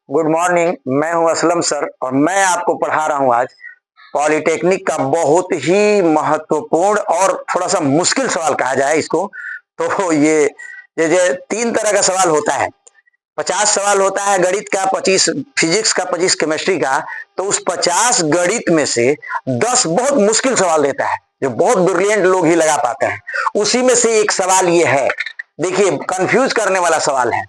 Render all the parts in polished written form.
Good morning. मैं हूं Aslam sir और मैं आपको पढ़ा रहा हूं आज पॉलिटेक्निक का बहुत ही महत्वपूर्ण और थोड़ा सा मुश्किल सवाल कहा जाए इसको। तो ये 3 तरह का सवाल होता है। 50 सवाल होता है गणित का, 25 फिजिक्स का, 25 केमिस्ट्री का। तो उस 50 गणित में से 10 बहुत मुश्किल सवाल देता है जो बहुत ब्रिलियंट लोग ही लगा पाते हैं। उसी में से एक सवाल ये है, देखिए कंफ्यूज करने वाला सवाल है।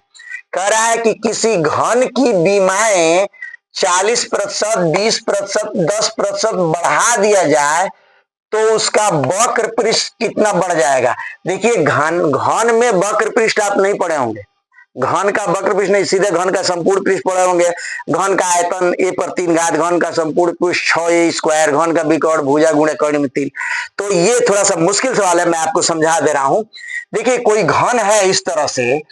कह रहा है कि किसी घन की बीमाएं 40%, 20%, 10% बढ़ा दिया जाए तो उसका वक्र पृष्ठ कितना बढ़ जाएगा। देखिए घन घन में वक्र पृष्ठ आप नहीं पढ़े होंगे। घन का वक्र पृष्ठ नहीं, सीधे घन का संपूर्ण पृष्ठ पढ़े होंगे। घन का आयतन a/3, घन का संपूर्ण पृष्ठ 6a², घन का विकर्ण भुजा गुणे कर्ण में 3। तो ये थोड़ा सा मुश्किल सवाल है, मैं आपको समझा दे रहा हूं। देखिए कोई घन है इस तरह से,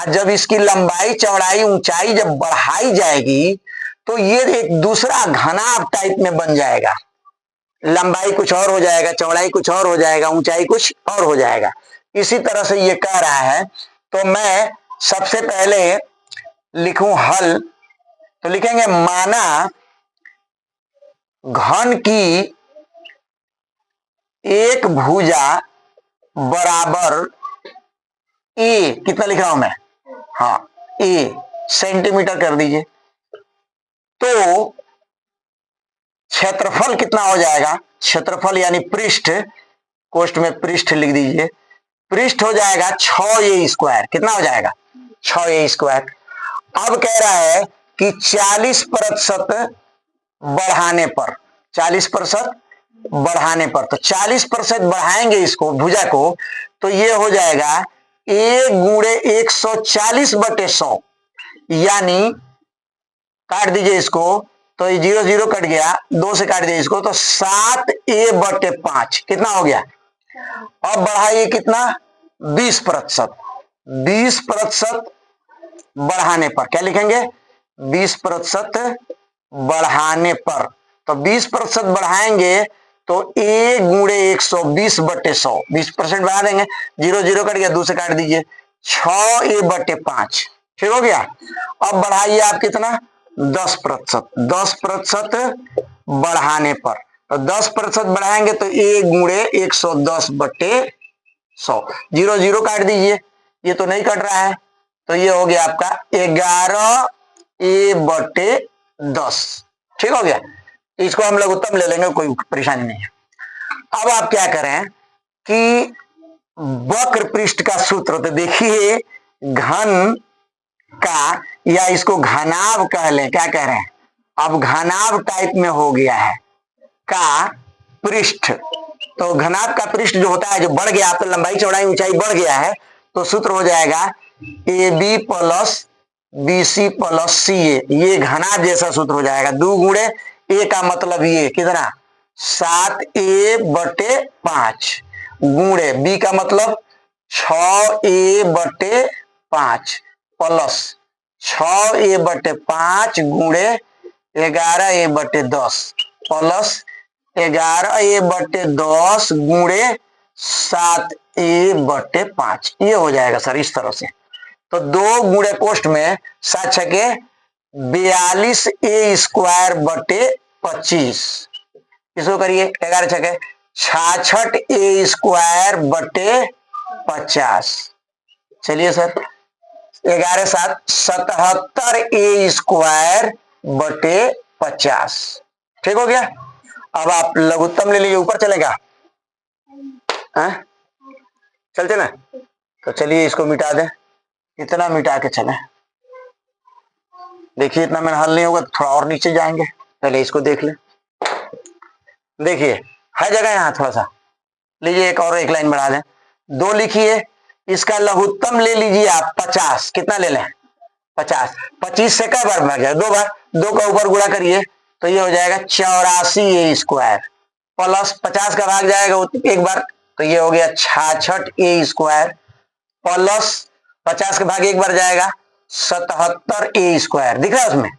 जब इसकी लंबाई चौड़ाई ऊंचाई जब बढ़ाई जाएगी तो ये एक दूसरा घनाभ टाइप में बन जाएगा। लंबाई कुछ और हो जाएगा, चौड़ाई कुछ और हो जाएगा, ऊंचाई कुछ और हो जाएगा। इसी तरह से ये कह रहा है। तो मैं सबसे पहले लिखूं हल, तो लिखेंगे माना घन की एक भुजा बराबर ए, कितना लिख रहा हूं मैं, हाँ ए सेंटीमीटर कर दीजिए। तो क्षेत्रफल कितना हो जाएगा, क्षेत्रफल यानी पृष्ठ, कोष्ठ में पृष्ठ लिख दीजिए। पृष्ठ हो जाएगा 6a²। कितना हो जाएगा, 6a²। अब कह रहा है कि 40% बढ़ाने पर, 40% बढ़ाने पर, तो 40% बढ़ाएंगे इसको भुजा को, तो ये हो जाएगा a गुणे 140/100, यानी काट दीजिए इसको, तो ये 0 0 कट गया, 2 से काट दिया इसको, तो 7a/5 कितना हो गया। अब बढ़ाइए कितना, 20%। 20% बढ़ाने पर क्या लिखेंगे, 20% बढ़ाने पर। तो 20% बढ़ाएंगे तो a गुणे 120/100, 20% बढ़ा देंगे, 0 0 कट गया, 2 से काट दीजिए, 6a/5 ठीक हो गया। अब बढ़ाइए आप कितना, 10%। 10% बढ़ाने पर, तो 10% बढ़ाएंगे तो a गुणे 110/100, 0 0 काट दीजिए, ये तो नहीं कट रहा है, तो ये हो गया आपका 11a/10 ठीक हो गया। इसको हम लोग उत्तम ले लेंगे, कोई परेशानी नहीं है। अब आप क्या करें कि वक्र पृष्ठ का सूत्र, तो देखिए घन का, या इसको घनाभ कह लें, क्या कह रहे हैं, अब घनाभ टाइप में हो गया है का पृष्ठ। तो घनाभ का पृष्ठ जो होता है, जो बढ़ गया, तो लंबाई चौड़ाई ऊंचाई बढ़ गया है, तो सूत्र हो जाएगा AB + BC + CA। ये घनाभ जैसा सूत्र हो जाएगा। 2 गुणे a का मतलब ये कितना, 7a/5 गुणे b का मतलब 6a/5 प्लस 6a/5 गुणे 11a/10 प्लस 11a/10 गुणे 7a/5। ये हो जाएगा सर इस तरह से। तो 2 गुणे कोष्ठ में 7 छके 42a²/25, इसको करिए 11 छके 66a²/50। चलिए सर, 11 7 77a²/50 ठीक हो गया। अब आप लघुत्तम ले लीजिए, ऊपर चलेगा, चलते ना, तो चलिए इसको मिटा दें, इतना मिटा के चले। देखिए इतना मैंने हल नहीं होगा तो थोड़ा और नीचे जाएंगे, पहले इसको देख ले। देखिए हर जगह यहां थोड़ा सा लीजिए, एक और एक लाइन बढ़ा दें, 2 लिखिए। इसका लघुत्तम ले लीजिए आप 50, कितना ले लें, 50। 25 से कई बार भाग जाए, 2 बार, 2 का ऊपर गुणा करिए तो ये हो जाएगा 84a² प्लस 50 का भाग जाएगा एक बार, तो ये हो गया 66a² प्लस 50 का भाग एक बार जाएगा 77a²। दिख रहा है उसमें।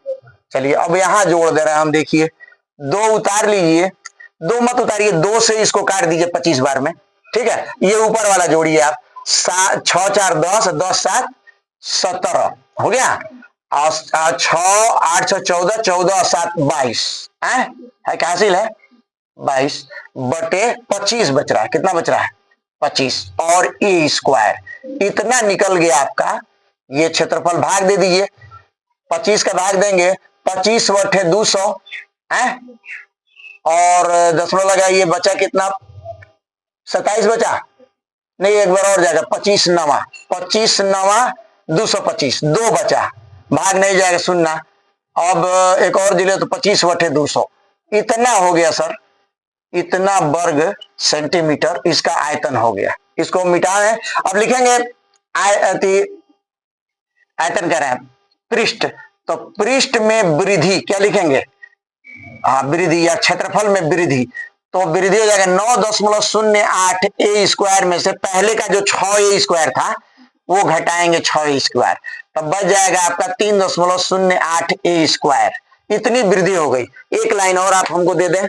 चलिए अब यहां जोड़ दे रहे हैं हम, देखिए 2 उतार लीजिए, 2 मत उतारिए, 2 से इसको काट दीजिए 25 बार में, ठीक है। ये ऊपर वाला जोड़िए आप, 6 4 10, 10 7 17 हो गया। छ 8 6 14, 14 7 22 है क्या हासिल है 22 बटे 25 बच रहा है। कितना बच रहा है 25 और ए स्क्वायर इतना निकल गया आपका। ये क्षेत्रफल भाग दे दीजिए 25 का भाग देंगे 25 बटे 200 है और दशमलव लगाइए बचा कितना 27 बचा नहीं एक बार और जाएगा 25 नवा 225 दो बचा भाग नहीं जाएगा सुनना। अब एक और दिले तो 25 बटे 200 इतना हो गया सर। इतना वर्ग सेंटीमीटर इसका आयतन हो गया। इसको मिटाएं अब लिखेंगे आयतन कह रहे हैं पृष्ठ तो पृष्ठ में वृद्धि क्या लिखेंगे हाँ वृद्धि या क्षेत्रफल में वृद्धि तो वृद्धि हो जाएगा 9.08 ए स्क्वायर में से पहले का जो 6 ए स्क्वायर था वो घटाएंगे 6 ए स्क्वायर तब बच जाएगा आपका 3.08 ए स्क्वायर। इतनी वृद्धि हो गई। एक लाइन और आप हमको दे दें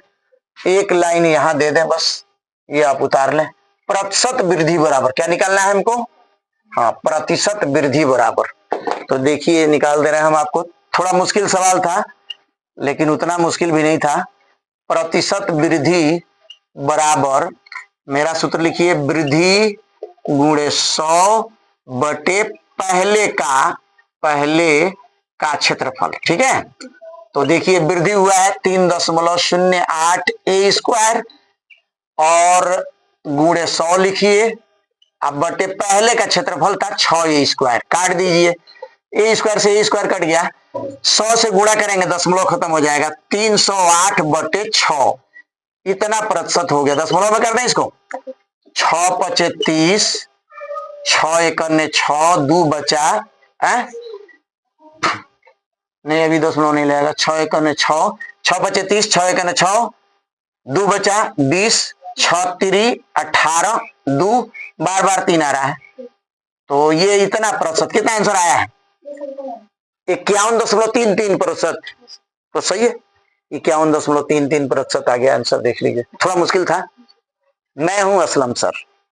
एक लाइन यहां दे दें बस ये आप उतार लें। प्रतिशत वृद्धि बराबर क्या निकालना है हमको हाँ प्रतिशत वृद्धि बराबर। तो देखिए निकाल दे रहे हैं हम आपको। थोड़ा मुश्किल सवाल था लेकिन उतना मुश्किल भी नहीं था। प्रतिशत वृद्धि बराबर मेरा सूत्र लिखिए वृद्धि गुणे 100 बटे पहले का क्षेत्रफल। ठीक है तो देखिए वृद्धि हुआ है 3.08 ए स्क्वायर और गुणे 100 लिखिए अब बटे पहले का क्षेत्रफल था 6 ए स्क्वायर काट दीजिए ए स्क्वायर से ए स्क्वायर कट गया 100 से गुणा करेंगे दशमलव खत्म हो जाएगा 308 बटे 6 इतना प्रतिशत हो गया। दशमलव में कर दें इसको 6 पचे 30 6 एकन्ने 6 2 बचा नहीं अभी दशमलव नहीं लगेगा 6 एकन्ने 6 6 पचे 30 6 एकन्ने 6 2 बचा 20 6 तिरी 18 2 बार बार 3 आ रहा है तो ये इतना प्रतिशत कितना आंसर आया है 51.33%। तो सही है 51.33% आ गया आंसर। देख लीजिए थोड़ा मुश्किल था। मैं हूं असलम सर।